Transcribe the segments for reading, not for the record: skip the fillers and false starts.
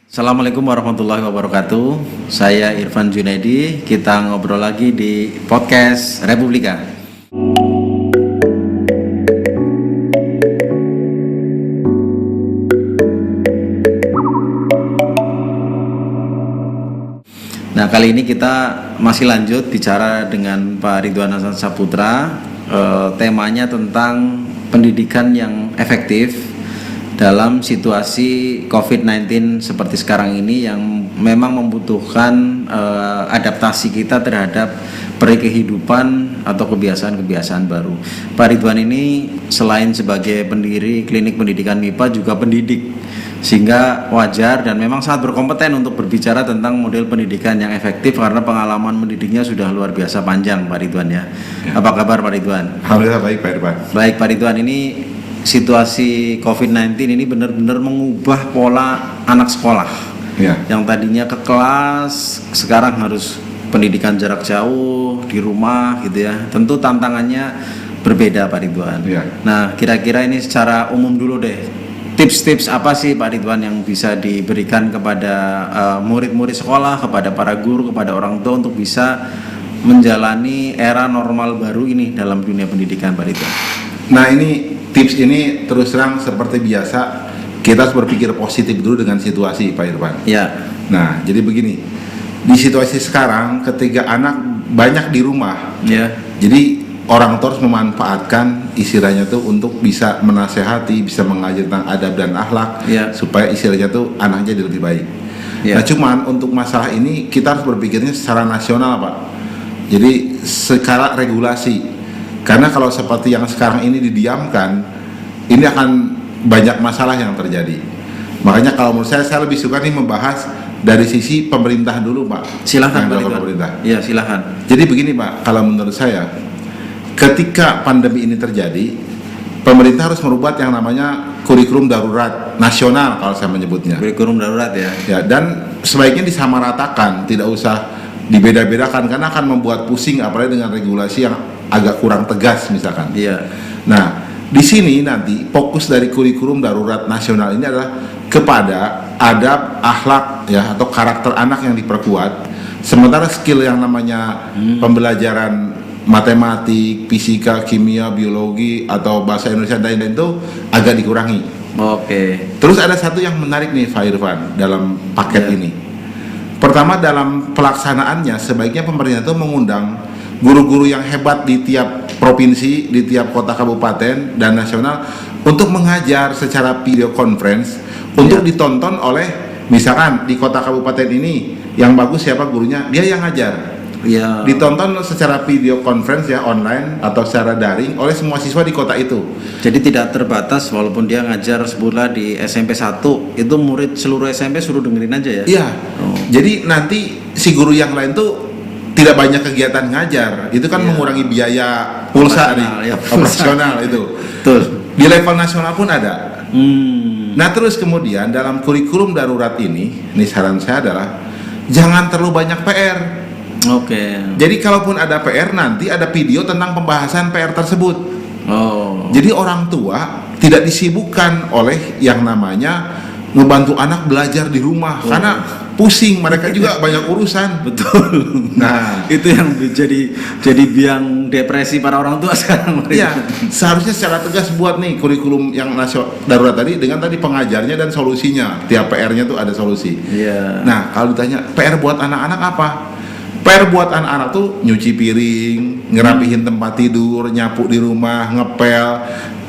Assalamualaikum warahmatullahi wabarakatuh. Saya Irfan Junaidi. Kita ngobrol lagi di podcast Republika. Nah, kali ini kita masih lanjut bicara dengan Pak Ridwan Hasan Saputra. Temanya tentang pendidikan yang efektif dalam situasi COVID-19 seperti sekarang ini yang memang membutuhkan adaptasi kita terhadap kehidupan atau kebiasaan-kebiasaan baru. Pak Ridwan ini selain sebagai pendiri Klinik Pendidikan MIPA juga pendidik, sehingga wajar dan memang sangat berkompeten untuk berbicara tentang model pendidikan yang efektif karena pengalaman mendidiknya sudah luar biasa panjang, Pak Ridwan ya. Apa kabar Pak Ridwan? Alhamdulillah baik Pak Irfan. Baik Pak Ridwan, ini situasi COVID-19 ini benar-benar mengubah pola anak sekolah Ya. yang tadinya ke kelas, sekarang harus pendidikan jarak jauh di rumah gitu ya. Tentu tantangannya berbeda Pak Ridwan. Ya. Nah, kira-kira ini secara umum dulu deh, tips-tips apa sih Pak Ridwan yang bisa diberikan kepada murid-murid sekolah, kepada para guru, kepada orang tua untuk bisa menjalani era normal baru ini dalam dunia pendidikan Pak Ridwan? Nah ini tips ini terus terang seperti biasa kita harus berpikir positif dulu dengan situasi Pak Irfan. Ya. Nah jadi begini, di situasi sekarang ketika anak banyak di rumah, Ya. jadi orang tua harus memanfaatkan istilahnya tuh untuk bisa menasehati, bisa mengajar tentang adab dan akhlak, Ya. supaya istilahnya tuh anaknya jadi lebih baik. Ya. Nah cuman untuk masalah ini kita harus berpikirnya secara nasional Pak. Jadi secara regulasi. Karena kalau seperti yang sekarang ini didiamkan, ini akan banyak masalah yang terjadi. Makanya kalau menurut saya lebih suka nih membahas dari sisi pemerintah dulu Pak. Silahkan Pak Yang Ridwan. pemerintah. Ya, silahkan. Jadi begini Pak, kalau menurut saya, ketika pandemi ini terjadi, pemerintah harus merubah yang namanya kurikulum darurat nasional kalau saya menyebutnya. Kurikulum darurat ya. Ya, dan sebaiknya disamaratakan, tidak usah dibeda-bedakan karena akan membuat pusing apalagi dengan regulasi yang agak kurang tegas misalkan. Iya. Nah, di sini nanti fokus dari kurikulum darurat nasional ini adalah kepada adab, akhlak ya atau karakter anak yang diperkuat. Sementara skill yang namanya pembelajaran matematik, fisika, kimia, biologi atau bahasa Indonesia dan lain-lain itu agak dikurangi. Oke. Terus ada satu yang menarik nih Pak Irfan dalam paket Ya. ini. Pertama dalam pelaksanaannya sebaiknya pemerintah itu mengundang guru-guru yang hebat di tiap provinsi, di tiap kota kabupaten dan nasional untuk mengajar secara video conference untuk ditonton oleh misalkan di kota kabupaten ini yang bagus siapa gurunya, dia yang ngajar. Ya. Ditonton secara video conference ya online atau secara daring oleh semua siswa di kota itu. Jadi tidak terbatas walaupun dia ngajar sebulan di SMP 1, itu murid seluruh SMP suruh dengerin aja ya? Iya. Oh. Jadi nanti si guru yang lain tuh tidak banyak kegiatan ngajar, itu kan Iya. mengurangi biaya pulsa nih, Operasional, ya, pulsa. operasional itu. Betul. Di level nasional pun ada. Hmm. Nah terus kemudian dalam kurikulum darurat ini saran saya adalah jangan terlalu banyak PR. Oke. Jadi kalaupun ada PR nanti ada video tentang pembahasan PR tersebut. Oh. Jadi orang tua tidak disibukkan oleh yang namanya membantu anak belajar di rumah karena pusing, mereka juga banyak urusan. Betul. Nah, Itu yang jadi biang depresi para orang tua sekarang. iya, seharusnya secara tegas buat nih kurikulum yang nasional darurat tadi dengan tadi pengajarnya dan solusinya. Tiap PR-nya tuh ada solusi. Iya. Nah, kalau ditanya PR buat anak-anak apa? PR buat anak-anak tuh nyuci piring, ngerapihin tempat tidur, nyapu di rumah, ngepel,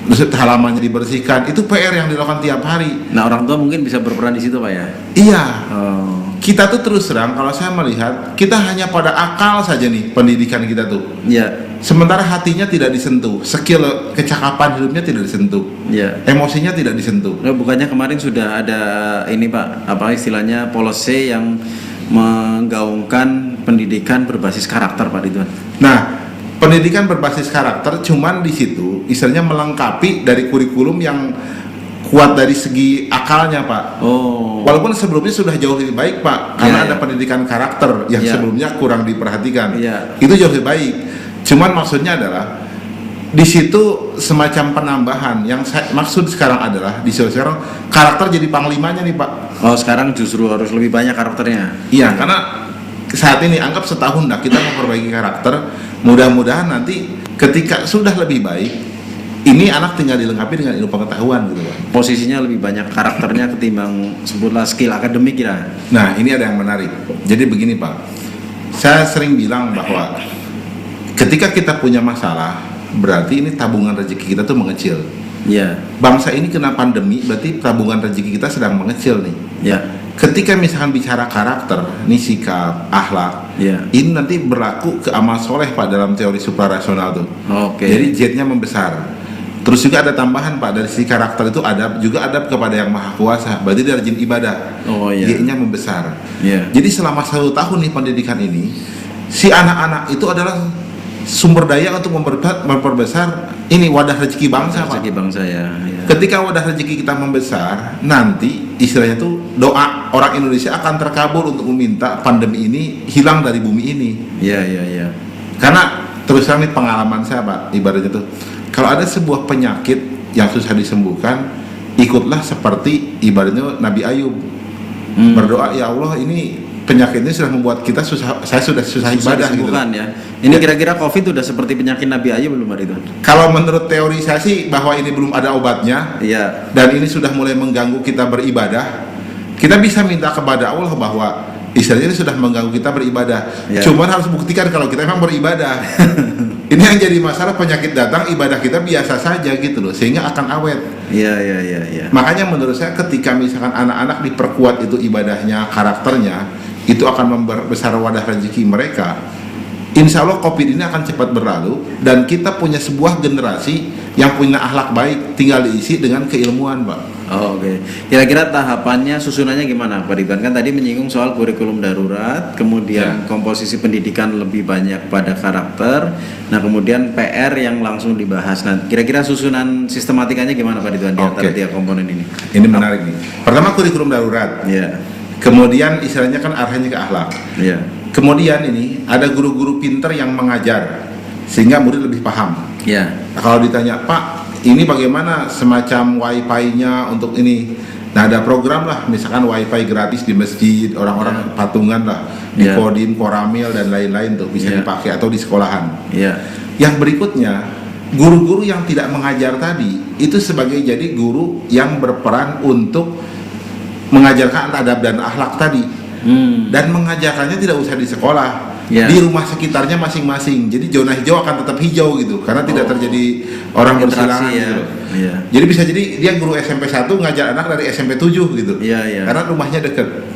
terus halamannya dibersihkan. Itu PR yang dilakukan tiap hari. Nah, orang tua mungkin bisa berperan di situ Pak ya? Iya. Oh. Kita tuh terus terang kalau saya melihat kita hanya pada akal saja nih pendidikan kita tuh. Iya. Sementara hatinya tidak disentuh, skill kecakapan hidupnya tidak disentuh, Iya. emosinya tidak disentuh. Nah, bukannya kemarin sudah ada ini Pak, apa istilahnya policy yang menggaungkan pendidikan berbasis karakter Pak Ridwan? Nah, pendidikan berbasis karakter cuman di situ istilahnya melengkapi dari kurikulum yang kuat dari segi akalnya Pak. Oh. Walaupun sebelumnya sudah jauh lebih baik Pak, karena Iya, ada iya. pendidikan karakter yang Iya. sebelumnya kurang diperhatikan. Iya. Itu jauh lebih baik. Cuman maksudnya adalah di situ semacam penambahan. Yang saya maksud sekarang adalah di sekarang karakter jadi panglimanya nih Pak. Oh, sekarang justru harus lebih banyak karakternya. Iya, karena saat ini anggap setahun dah kita memperbaiki karakter. Mudah-mudahan nanti ketika sudah lebih baik, ini anak tinggal dilengkapi dengan ilmu pengetahuan gitu Pak. Posisinya lebih banyak karakternya ketimbang sebutlah skill akademik ya. Nah, ini ada yang menarik. Jadi begini Pak, saya sering bilang bahwa ketika kita punya masalah, berarti ini tabungan rezeki kita tuh mengecil. Iya. Bangsa ini kena pandemi, berarti tabungan rezeki kita sedang mengecil nih. Ya. Ketika misalkan bicara karakter, nih sikap, akhlak, Ya. ini nanti berlaku ke amal soleh Pak dalam teori suprarasional tuh. Oke. Jadi Z-nya membesar. Terus juga ada tambahan Pak, dari sisi karakter itu adab, juga adab kepada yang maha kuasa. Berarti dari rajin ibadah. Oh iya. Y-nya membesar. Iya. Jadi selama 1 tahun nih pendidikan ini, si anak-anak itu adalah sumber daya untuk memperbesar ini wadah rezeki bangsa Pak. Rezeki bangsa ya. Ketika wadah rezeki kita membesar, nanti istilahnya tuh doa orang Indonesia akan terkabul untuk meminta pandemi ini hilang dari bumi ini. Iya. Karena terus terang nih pengalaman saya Pak, ibaratnya tuh kalau ada sebuah penyakit yang susah disembuhkan, ikutlah seperti ibaratnya Nabi Ayub. Berdoa, ya Allah ini penyakit ini sudah membuat kita saya sudah susah ibadah gitu. Ya. Ini kira-kira COVID udah seperti penyakit Nabi Ayub belum Pak Ridwan? Kalau menurut teori saya sih bahwa ini belum ada obatnya. Iya. Dan ini sudah mulai mengganggu kita beribadah. Kita bisa minta kepada Allah bahwa istilahnya ini sudah mengganggu kita beribadah. Ya. Cuman harus buktikan kalau kita memang beribadah. Ini yang jadi masalah, penyakit datang ibadah kita biasa saja gitu loh, sehingga akan awet. Iya. Makanya menurut saya ketika misalkan anak-anak diperkuat itu ibadahnya, karakternya, itu akan membesar wadah rezeki mereka. Insya Allah COVID ini akan cepat berlalu dan kita punya sebuah generasi yang punya akhlak baik, tinggal diisi dengan keilmuan Pak. Oh, oke. Kira-kira tahapannya, susunannya gimana Pak Ridwan? Kan tadi menyinggung soal kurikulum darurat, kemudian komposisi pendidikan lebih banyak pada karakter, nah kemudian PR yang langsung dibahas. Nah, kira-kira susunan sistematikanya gimana Pak Ridwan di antara tiga komponen ini? Ini menarik nih. Pertama kurikulum darurat. Iya. Kemudian istilahnya kan arahnya ke akhlak. Iya. Kemudian ini ada guru-guru pinter yang mengajar sehingga murid lebih paham. Iya. Nah, kalau ditanya, Pak, ini bagaimana semacam wifi-nya untuk ini? Nah, ada program lah, misalkan wifi gratis di masjid, orang-orang patungan lah, di Kodim, Koramil dan lain-lain tuh bisa dipakai atau di sekolahan. Iya. Yang berikutnya, guru-guru yang tidak mengajar tadi itu sebagai jadi guru yang berperan untuk mengajarkan adab dan akhlak tadi. Dan mengajarkannya tidak usah di sekolah, di rumah sekitarnya masing-masing. Jadi zona hijau akan tetap hijau gitu, karena tidak terjadi orang bersilangan gitu. Jadi bisa jadi dia guru SMP 1 ngajar anak dari SMP 7 gitu. Karena rumahnya deket.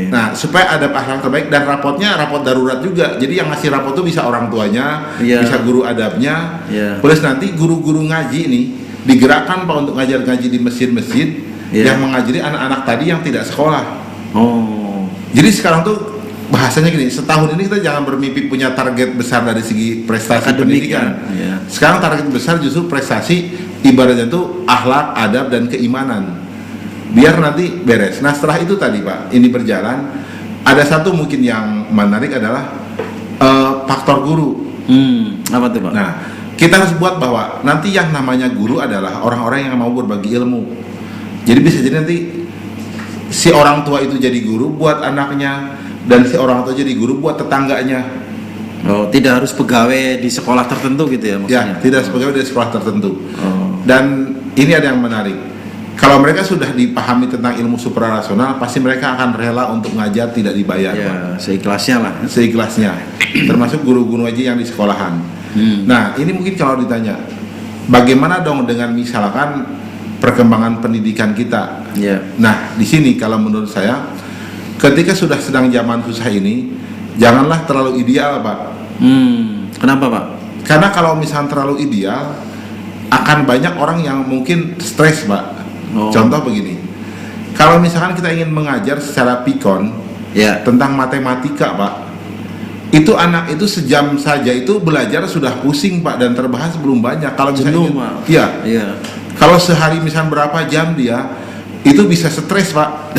Nah, supaya adab akhlak terbaik, dan rapotnya rapot darurat juga. Jadi yang ngasih rapot itu bisa orang tuanya, bisa guru adabnya. Plus nanti guru-guru ngaji nih digerakkan Pak untuk ngaji di masjid-masjid yang mengajari anak-anak tadi yang tidak sekolah. Jadi sekarang tuh bahasanya gini, setahun ini kita jangan bermimpi punya target besar dari segi prestasi pendidikan. Sekarang target besar justru prestasi, ibaratnya tuh akhlak, adab dan keimanan. Biar nanti beres. Nah, setelah itu tadi Pak, ini berjalan, ada satu mungkin yang menarik adalah faktor guru. Apa tuh Pak? Nah, kita harus buat bahwa nanti yang namanya guru adalah orang-orang yang mau berbagi ilmu. Jadi bisa jadi nanti si orang tua itu jadi guru buat anaknya, dan si orang tua jadi guru buat tetangganya. Tidak harus pegawai di sekolah tertentu gitu ya maksudnya? Ya, tidak harus pegawai di sekolah tertentu. Dan ini ada yang menarik. Kalau mereka sudah dipahami tentang ilmu suprarasional, pasti mereka akan rela untuk ngajar tidak dibayar. Seikhlasnya lah. Seikhlasnya. Termasuk guru-guru aja yang di sekolahan. Nah, ini mungkin kalau ditanya, bagaimana dong dengan misalkan perkembangan pendidikan kita? Nah, di sini kalau menurut saya, ketika sudah sedang zaman susah ini, janganlah terlalu ideal Pak. Kenapa Pak? Karena kalau misalnya terlalu ideal, akan banyak orang yang mungkin stres Pak. Contoh begini, kalau misalkan kita ingin mengajar secara pikon tentang matematika Pak, itu anak itu sejam saja itu belajar sudah pusing Pak, dan terbahas belum banyak. Kalau misalnya kalau sehari misalnya berapa jam dia, itu bisa stres Pak.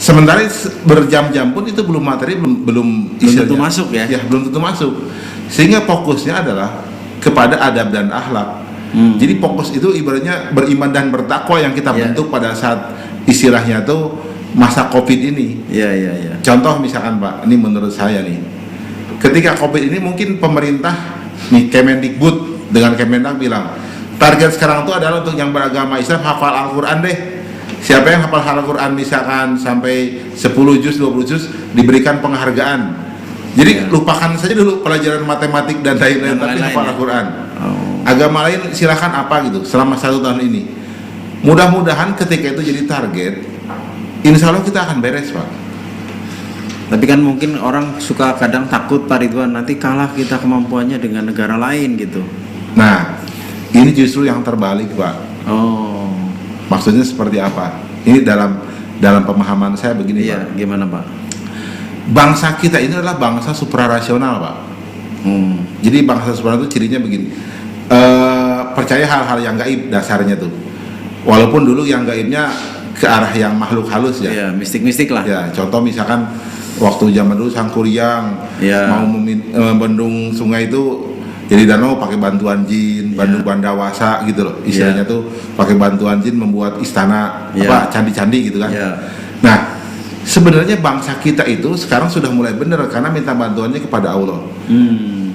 Sementara berjam-jam pun itu belum materi, belum tentu masuk ya. Belum tentu masuk. Sehingga fokusnya adalah kepada adab dan akhlak. Jadi fokus itu ibaratnya beriman dan bertakwa yang kita bentuk pada saat istilahnya tuh masa Covid ini. Iya. Contoh misalkan Pak, ini menurut saya nih, ketika Covid ini mungkin pemerintah nih Kemendikbud dengan Kemendak bilang target sekarang itu adalah untuk yang beragama Islam hafal Al-Quran deh. Siapa yang hafal Al-Quran misalkan sampai 10 juz, 20 juz diberikan penghargaan. Jadi lupakan saja dulu pelajaran matematik dan lain-lain, tapi hafal Al-Quran. Agama lain silakan apa gitu selama 1 tahun ini. Mudah-mudahan ketika itu jadi target, insya Allah kita akan beres Pak. Tapi kan mungkin orang suka kadang takut Pak Ridwan nanti kalah kita kemampuannya dengan negara lain gitu. Nah, ini justru yang terbalik Pak. Maksudnya seperti apa? Ini dalam pemahaman saya begini Pak. Gimana Pak? Bangsa kita ini adalah bangsa suprarasional Pak. Jadi bangsa suprarasional itu cirinya begini. Percaya hal-hal yang gaib dasarnya tuh. Walaupun dulu yang gaibnya ke arah yang makhluk halus ya. Iya, mistik-mistik lah. Ya, contoh misalkan waktu zaman dulu Sangkuriang mau membendung sungai itu jadi danau pakai bantuan jin, bandung bandawasa gitu loh. Istilahnya tuh pakai bantuan jin membuat istana candi-candi gitu kan. Nah, sebenarnya bangsa kita itu sekarang sudah mulai benar karena minta bantuannya kepada Allah.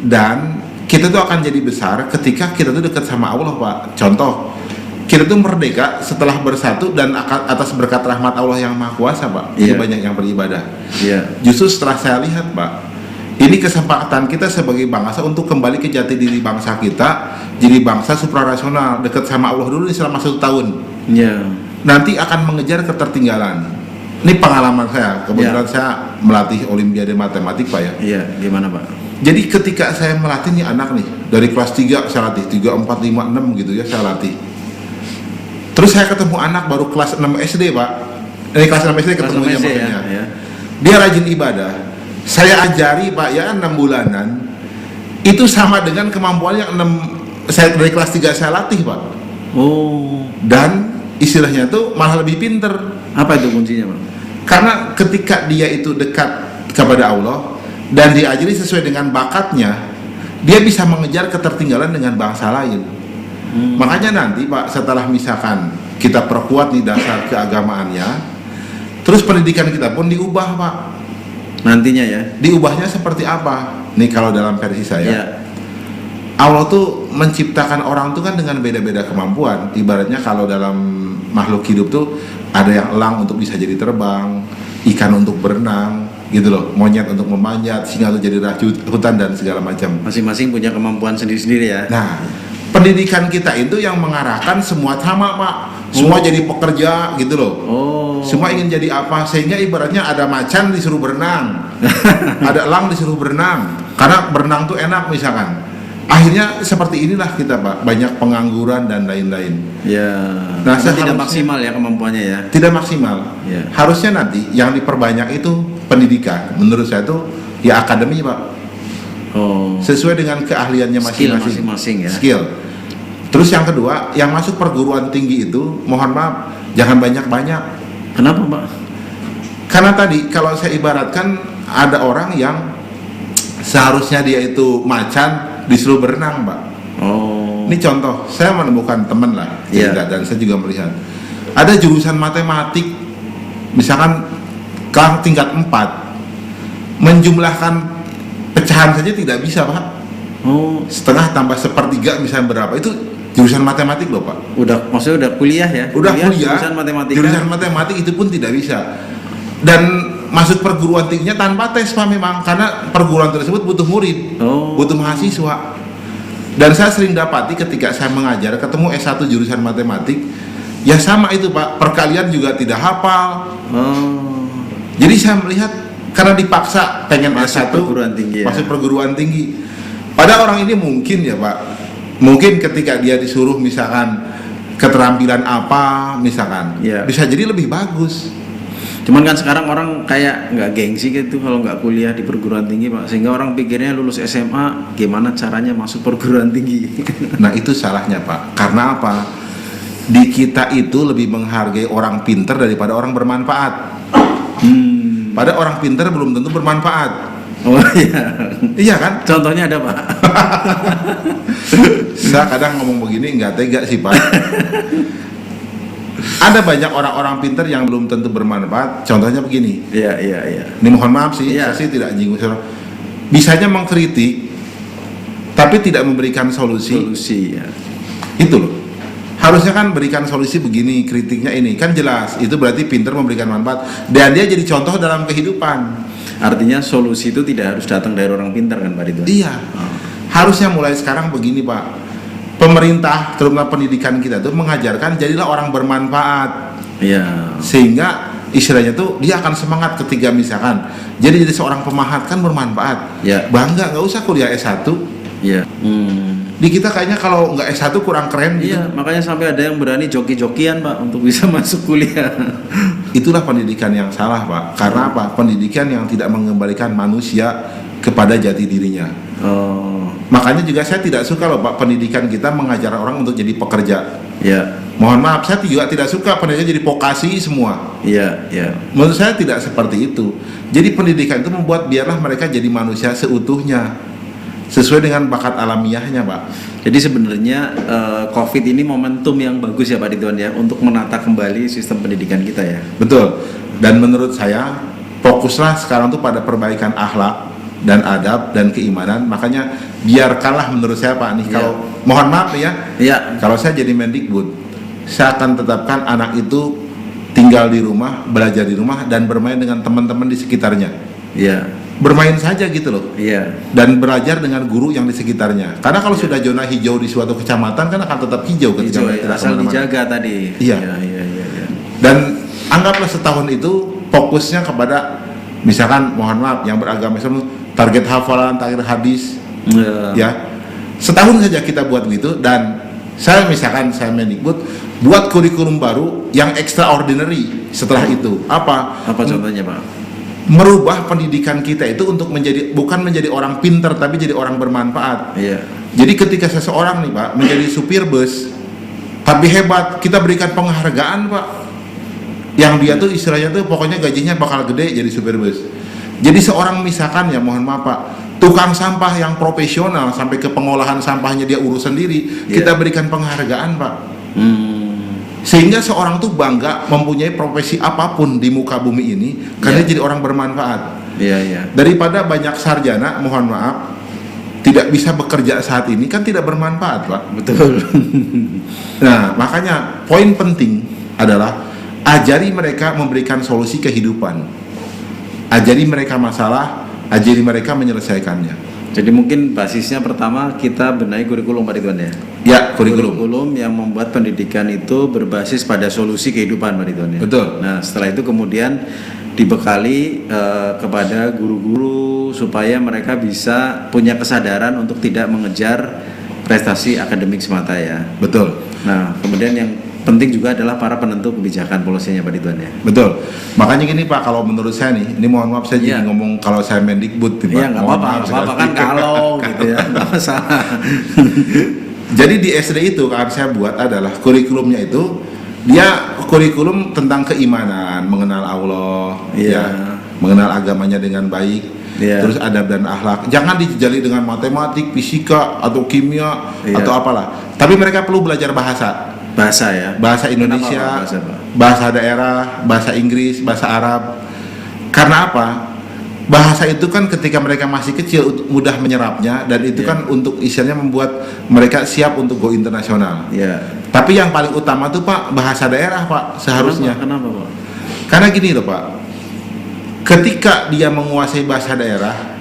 Dan kita tuh akan jadi besar ketika kita tuh dekat sama Allah Pak. Contoh, kita tuh merdeka setelah bersatu dan atas berkat rahmat Allah yang Maha Kuasa Pak. Jadi banyak yang beribadah. Justru setelah saya lihat Pak, ini kesempatan kita sebagai bangsa untuk kembali ke jati diri bangsa kita, jadi bangsa suprarasional, dekat sama Allah dulu selama 1 tahun. Nanti akan mengejar ketertinggalan. Ini pengalaman saya, kebetulan saya melatih Olimpiade Matematik Pak ya. Gimana Pak? Jadi ketika saya melatih nih anak nih, dari kelas 3 saya latih, 3, 4, 5, 6 gitu ya saya latih. Terus saya ketemu anak baru kelas 6 SD Pak. Dari kelas 6 SD ketemunya maksudnya. Dia rajin ibadah. Saya ajari Pak ya 6 bulanan. Itu sama dengan kemampuan yang 6 saya dari kelas 3 saya latih Pak. Dan istilahnya tuh malah lebih pinter. Apa itu kuncinya Pak? Karena ketika dia itu dekat kepada Allah dan diajari sesuai dengan bakatnya, dia bisa mengejar ketertinggalan dengan bangsa lain. Makanya nanti Pak, setelah misalkan kita perkuat nih dasar keagamaannya, terus pendidikan kita pun diubah Pak. Nantinya ya. Diubahnya seperti apa? Nih kalau dalam versi saya, Allah tuh menciptakan orang tuh kan dengan beda-beda kemampuan. Ibaratnya kalau dalam makhluk hidup tuh ada yang elang untuk bisa jadi terbang, ikan untuk berenang, gitu loh, monyet untuk memanjat, singa untuk jadi raja hutan dan segala macam. Masing-masing punya kemampuan sendiri-sendiri ya. Nah, pendidikan kita itu yang mengarahkan semua sama Pak, semua jadi pekerja gitu loh. Semua ingin jadi apa, sehingga ibaratnya ada macan disuruh berenang, ada elang disuruh berenang, karena berenang tuh enak misalkan. Akhirnya seperti inilah kita Pak, banyak pengangguran dan lain-lain. Nah, tidak maksimal ya kemampuannya ya. Tidak maksimal. Harusnya nanti yang diperbanyak itu pendidikan. Menurut saya tuh ya akademi Pak. Sesuai dengan keahliannya masing-masing. Skill. Terus yang kedua, yang masuk perguruan tinggi itu, mohon maaf, jangan banyak-banyak. Kenapa Pak? Karena tadi kalau saya ibaratkan ada orang yang seharusnya dia itu macan disuruh berenang Pak. Ini contoh, saya menemukan teman lah, dan saya juga melihat ada jurusan matematik, misalkan kelas tingkat 4, menjumlahkan pecahan saja tidak bisa Pak. Setengah tambah sepertiga misalnya berapa, itu jurusan matematik loh Pak. Maksudnya udah kuliah ya? Udah kuliah, jurusan matematik itu pun tidak bisa. Dan masuk perguruan tingginya tanpa tes Pak memang, karena perguruan tersebut butuh murid, butuh mahasiswa. Dan saya sering dapati ketika saya mengajar, ketemu S1 jurusan matematik, ya sama itu Pak, perkalian juga tidak hafal. Jadi saya melihat karena dipaksa pengen S1 masuk perguruan tinggi. Pada orang ini mungkin ya Pak, mungkin ketika dia disuruh misalkan keterampilan apa misalkan, bisa jadi lebih bagus. Cuman kan sekarang orang kayak nggak gengsi gitu kalau nggak kuliah di perguruan tinggi Pak, sehingga orang pikirnya lulus SMA gimana caranya masuk perguruan tinggi. Nah itu salahnya Pak, karena apa? Di kita itu lebih menghargai orang pintar daripada orang bermanfaat. Pada orang pintar belum tentu bermanfaat. Iya. Iya kan? Contohnya ada Pak. Saya kadang ngomong begini nggak tega sih Pak. Ada banyak orang-orang pintar yang belum tentu bermanfaat. Contohnya begini. Iya. Ini mohon maaf sih, Iya. saya sih tidak nyinggung. Bisanya mengkritik, tapi tidak memberikan solusi. Ya. Itu loh. Harusnya kan berikan solusi begini, kritiknya ini kan jelas. Itu berarti pintar memberikan manfaat dan dia jadi contoh dalam kehidupan. Artinya solusi itu tidak harus datang dari orang pintar kan Pak Ridwan? Iya. Harusnya mulai sekarang begini Pak. Pemerintah, terutama pendidikan kita tuh mengajarkan jadilah orang bermanfaat. Iya. Sehingga istilahnya tuh dia akan semangat ketika misalkan jadi seorang pemahat kan bermanfaat. Ya. Bangga, nggak usah kuliah S1. Iya. Di kita kayaknya kalau nggak S1 kurang keren gitu. Iya, makanya sampai ada yang berani joki-jokian Pak untuk bisa masuk kuliah. Itulah pendidikan yang salah Pak. Karena apa? Pendidikan yang tidak mengembalikan manusia kepada jati dirinya. Oh. Makanya juga saya tidak suka loh Pak, pendidikan kita mengajar orang untuk jadi pekerja. Ya. Mohon maaf, saya juga tidak suka pendidikan jadi vokasi semua. Iya. Menurut saya tidak seperti itu. Jadi pendidikan itu membuat biarlah mereka jadi manusia seutuhnya, sesuai dengan bakat alamiahnya Pak. Jadi sebenarnya COVID ini momentum yang bagus ya Pak Ridwan ya untuk menata kembali sistem pendidikan kita ya. Betul. Dan menurut saya fokuslah sekarang tuh pada perbaikan akhlak dan adab dan keimanan. Makanya biarkanlah menurut saya Pak nih, kalau mohon maaf ya, kalau saya jadi Mendikbud, saya akan tetapkan anak itu tinggal di rumah, belajar di rumah dan bermain dengan teman-teman di sekitarnya. Iya. Bermain saja gitu loh. Iya. Dan belajar dengan guru yang di sekitarnya. Karena kalau sudah zona hijau di suatu kecamatan kan akan tetap hijau ketika mereka asal kemana-mana. dijaga tadi. Iya. Dan anggaplah setahun itu fokusnya kepada misalkan mohon maaf yang beragama Islam, target hafalan, target hadis. Ya. Setahun saja kita buat gitu. Dan saya misalkan saya Mendikbud buat kurikulum baru yang extraordinary setelah itu. Apa Contohnya Pak? Merubah pendidikan kita itu untuk bukan menjadi orang pintar tapi jadi orang bermanfaat. Iya. Jadi ketika seseorang nih Pak menjadi supir bus tapi hebat, kita berikan penghargaan Pak. Yang dia tuh istilahnya tuh pokoknya gajinya bakal gede jadi supir bus. Jadi seorang misalkan ya mohon maaf Pak, tukang sampah yang profesional sampai ke pengolahan sampahnya dia urus sendiri, kita berikan penghargaan Pak. Sehingga seorang tuh bangga mempunyai profesi apapun di muka bumi ini karena jadi orang bermanfaat. Iya. Daripada banyak sarjana, mohon maaf, tidak bisa bekerja saat ini kan tidak bermanfaat Pak. Betul. Nah makanya poin penting adalah ajari mereka memberikan solusi kehidupan. Ajari mereka masalah, ajari mereka menyelesaikannya. Jadi mungkin basisnya pertama kita benahi kurikulum Pak Ridwan ya. Ya, kurikulum yang membuat pendidikan itu berbasis pada solusi kehidupan Pak Ridwan ya. Betul. Nah, setelah itu kemudian dibekali kepada guru-guru supaya mereka bisa punya kesadaran untuk tidak mengejar prestasi akademik semata ya. Betul. Nah, kemudian yang penting juga adalah para penentu kebijakan polisinya Pak Ridwan ya. Betul. Makanya gini Pak, kalau menurut saya nih, ini mohon maaf saya jadi ngomong kalau saya Mendikbud nih Pak. Iya, nggak apa-apa kan kalau gitu ya, nggak masalah. Jadi di SD itu kan saya buat adalah kurikulumnya itu dia kurikulum tentang keimanan, mengenal Allah, mengenal agamanya dengan baik, terus adab dan akhlak. Jangan dijali dengan matematik, fisika atau kimia atau apalah. Tapi mereka perlu belajar bahasa ya, bahasa Indonesia, bahasa daerah, bahasa Inggris, bahasa Arab. Karena apa? Bahasa itu kan ketika mereka masih kecil mudah menyerapnya dan itu kan untuk istilahnya membuat mereka siap untuk go internasional. Tapi yang paling utama tuh Pak bahasa daerah Pak seharusnya. Kenapa Pak? Karena gini loh Pak, ketika dia menguasai bahasa daerah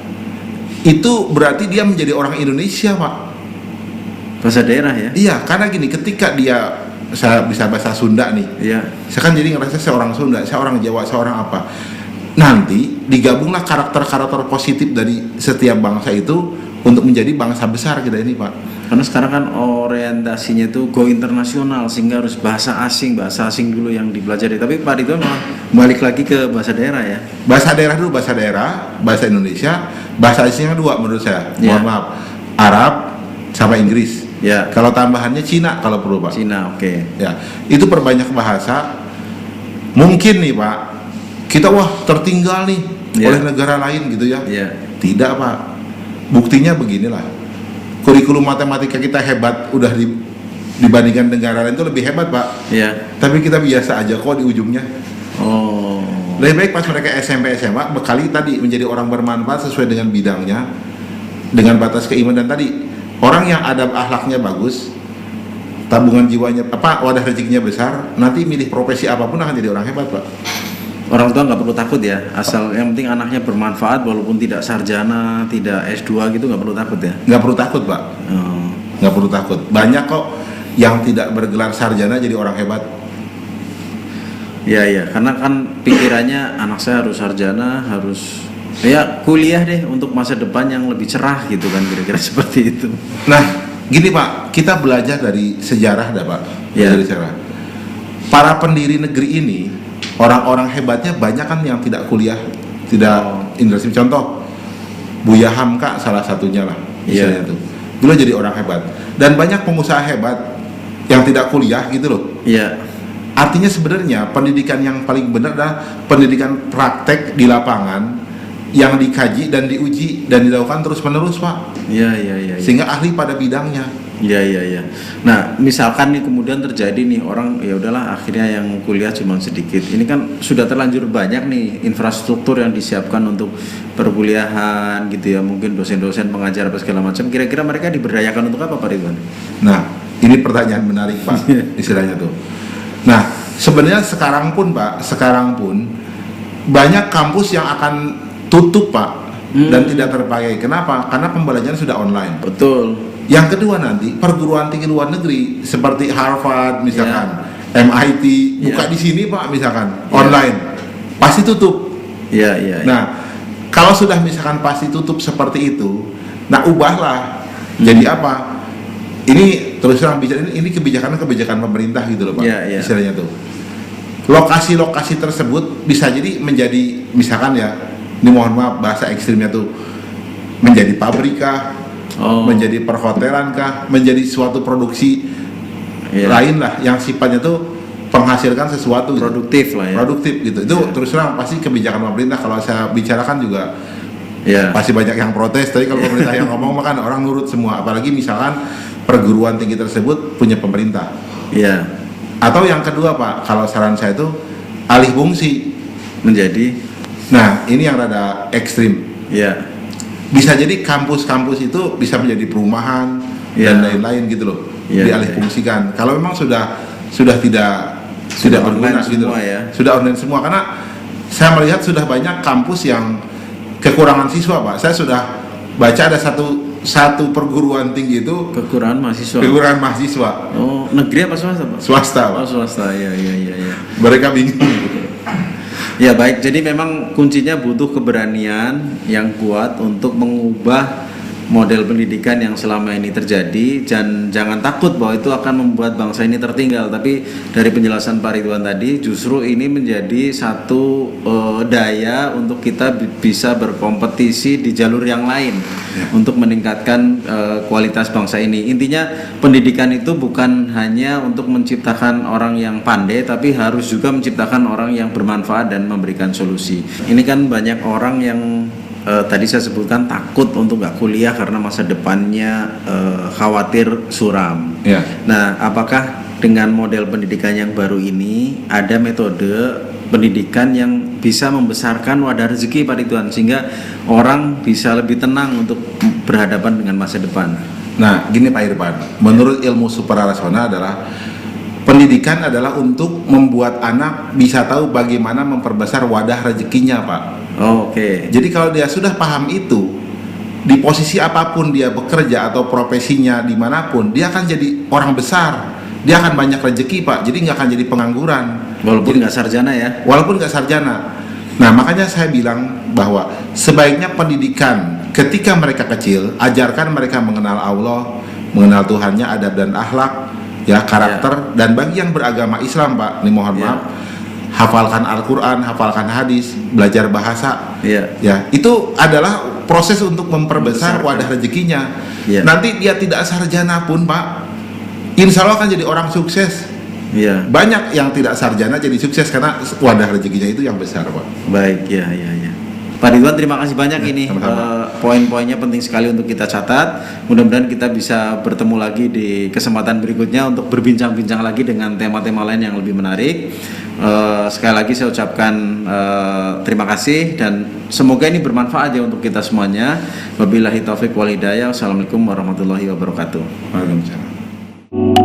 itu berarti dia menjadi orang Indonesia Pak. Bahasa daerah ya? Iya, karena gini, ketika dia saya bisa bahasa Sunda nih, saya kan jadi ngerasa saya orang Sunda, saya orang Jawa, saya orang apa. Nanti digabunglah karakter-karakter positif dari setiap bangsa itu untuk menjadi bangsa besar kita ini Pak. Karena sekarang kan orientasinya itu go internasional sehingga harus bahasa asing dulu yang dipelajari. Tapi Pak Ridwan malah balik lagi ke bahasa daerah ya? Bahasa daerah dulu, bahasa daerah, bahasa Indonesia, bahasa asingnya dua menurut saya. Mohon maaf, Arab sama Inggris. Kalau tambahannya Cina kalau perlu Pak. Cina, oke. Ya, itu perbanyak bahasa. Mungkin nih Pak, kita tertinggal nih oleh negara lain gitu ya. Tidak Pak. Buktinya beginilah. kurikulum matematika kita hebat, udah dibandingkan negara lain itu lebih hebat Pak. Iya. Tapi kita biasa aja kok di ujungnya. Oh. Lebih baik pas mereka SMP SMA bekali tadi menjadi orang bermanfaat sesuai dengan bidangnya, dengan batas keimanan tadi. Orang yang adab akhlaknya bagus, tabungan jiwanya wadah rezekinya besar, nanti milih profesi apapun akan jadi orang hebat Pak. Orang tua nggak perlu takut ya, asal yang penting anaknya bermanfaat walaupun tidak sarjana, tidak S2 gitu, nggak perlu takut ya. Nggak perlu takut Pak. Oh. Nggak perlu takut. Banyak kok yang tidak bergelar sarjana jadi orang hebat. Iya, karena kan pikirannya anak saya harus sarjana, harus ya kuliah deh untuk masa depan yang lebih cerah gitu kan, kira-kira seperti itu. Nah, gini Pak, kita belajar dari sejarah dah Pak. Ya. Dari sejarah. Para pendiri negeri ini, orang-orang hebatnya banyak kan yang tidak kuliah, tidak intensif. Contoh, Buya Hamka salah satunya lah, misalnya tuh. Dulu jadi orang hebat. Dan banyak pengusaha hebat yang tidak kuliah gitu loh. Iya. Artinya sebenarnya pendidikan yang paling benar adalah pendidikan praktek di lapangan yang dikaji dan diuji dan dilakukan terus-menerus Pak. Iya. Sehingga ahli pada bidangnya. Iya. Nah, misalkan nih kemudian terjadi nih orang ya udahlah akhirnya yang kuliah cuma sedikit. Ini kan sudah terlanjur banyak nih infrastruktur yang disiapkan untuk perkuliahan gitu ya. Mungkin dosen-dosen pengajar apa segala macam. Kira-kira mereka diberdayakan untuk apa Pak Ridwan? Nah, ini pertanyaan menarik Pak, istilahnya tuh. Nah, sebenarnya sekarang pun banyak kampus yang akan tutup Pak dan tidak terpakai. Kenapa? Karena pembelajaran sudah online. Betul. Yang kedua nanti perguruan tinggi luar negeri seperti Harvard misalkan, MIT buka di sini Pak misalkan online pasti tutup. Iya. Nah, kalau sudah misalkan pasti tutup seperti itu, nah ubahlah jadi apa? Ini terus terang bicara ini kebijakan pemerintah gitu loh Pak. Istilahnya tuh. Lokasi-lokasi tersebut bisa jadi menjadi misalkan ya, ini mohon maaf bahasa ekstrimnya tuh, menjadi pabrikah, menjadi perhotelan kah, menjadi suatu produksi lain lah yang sifatnya tuh menghasilkan sesuatu produktif gitu. Lah ya. Produktif gitu. Itu terus terang pasti kebijakan pemerintah. Kalau saya bicarakan juga pasti banyak yang protes. Tapi kalau pemerintah yang ngomong kan orang nurut semua. Apalagi misalkan perguruan tinggi tersebut punya pemerintah. Iya. Atau yang kedua Pak, kalau saran saya itu alih fungsi menjadi. Nah, ini yang rada ekstrim. Iya. Bisa jadi kampus-kampus itu bisa menjadi perumahan dan lain-lain gitu loh. Dialih fungsikan. Kalau memang sudah tidak berguna gitu loh. Sudah online semua karena saya melihat sudah banyak kampus yang kekurangan siswa Pak. Saya sudah baca ada satu perguruan tinggi itu kekurangan mahasiswa. Oh, negeri apa swasta Pak? Swasta Pak. Oh, swasta. Iya. Mereka bingung gitu. Ya baik, jadi memang kuncinya butuh keberanian yang kuat untuk mengubah model pendidikan yang selama ini terjadi, dan jangan takut bahwa itu akan membuat bangsa ini tertinggal. Tapi dari penjelasan Pak Ridwan tadi, justru ini menjadi satu daya untuk kita bisa berkompetisi di jalur yang lain untuk meningkatkan kualitas bangsa ini. Intinya pendidikan itu bukan hanya untuk menciptakan orang yang pandai, tapi harus juga menciptakan orang yang bermanfaat dan memberikan solusi. Ini kan banyak orang yang tadi saya sebutkan takut untuk nggak kuliah karena masa depannya khawatir suram. Nah, apakah dengan model pendidikan yang baru ini ada metode pendidikan yang bisa membesarkan wadah rezeki Pak Ridwan sehingga orang bisa lebih tenang untuk berhadapan dengan masa depan? Nah, gini Pak Irfan, menurut ilmu suprarasona adalah pendidikan adalah untuk membuat anak bisa tahu bagaimana memperbesar wadah rezekinya Pak. Oke. Jadi kalau dia sudah paham itu, di posisi apapun dia bekerja atau profesinya dimanapun, dia akan jadi orang besar. Dia akan banyak rezeki Pak. Jadi nggak akan jadi pengangguran. Walaupun nggak sarjana ya. Walaupun nggak sarjana. Nah makanya saya bilang bahwa sebaiknya pendidikan ketika mereka kecil, ajarkan mereka mengenal Allah, mengenal Tuhannya, adab dan akhlak, ya karakter. Dan bagi yang beragama Islam Pak, ini mohon maaf, hafalkan Al-Quran, hafalkan hadis, belajar bahasa, ya itu adalah proses untuk memperbesar wadah rezekinya. Nanti dia tidak sarjana pun Pak, insya Allah akan jadi orang sukses. Banyak yang tidak sarjana jadi sukses karena wadah rezekinya itu yang besar Pak. Baik, ya. Pak Ridwan, terima kasih banyak Ya, ini sama-sama. poin-poinnya penting sekali untuk kita catat. Mudah-mudahan kita bisa bertemu lagi di kesempatan berikutnya untuk berbincang-bincang lagi dengan tema-tema lain yang lebih menarik. Sekali lagi saya ucapkan terima kasih dan semoga ini bermanfaat ya untuk kita semuanya. Wabillahi taufik wal hidayah. Wassalamualaikum warahmatullahi wabarakatuh. Waalaikumsalam.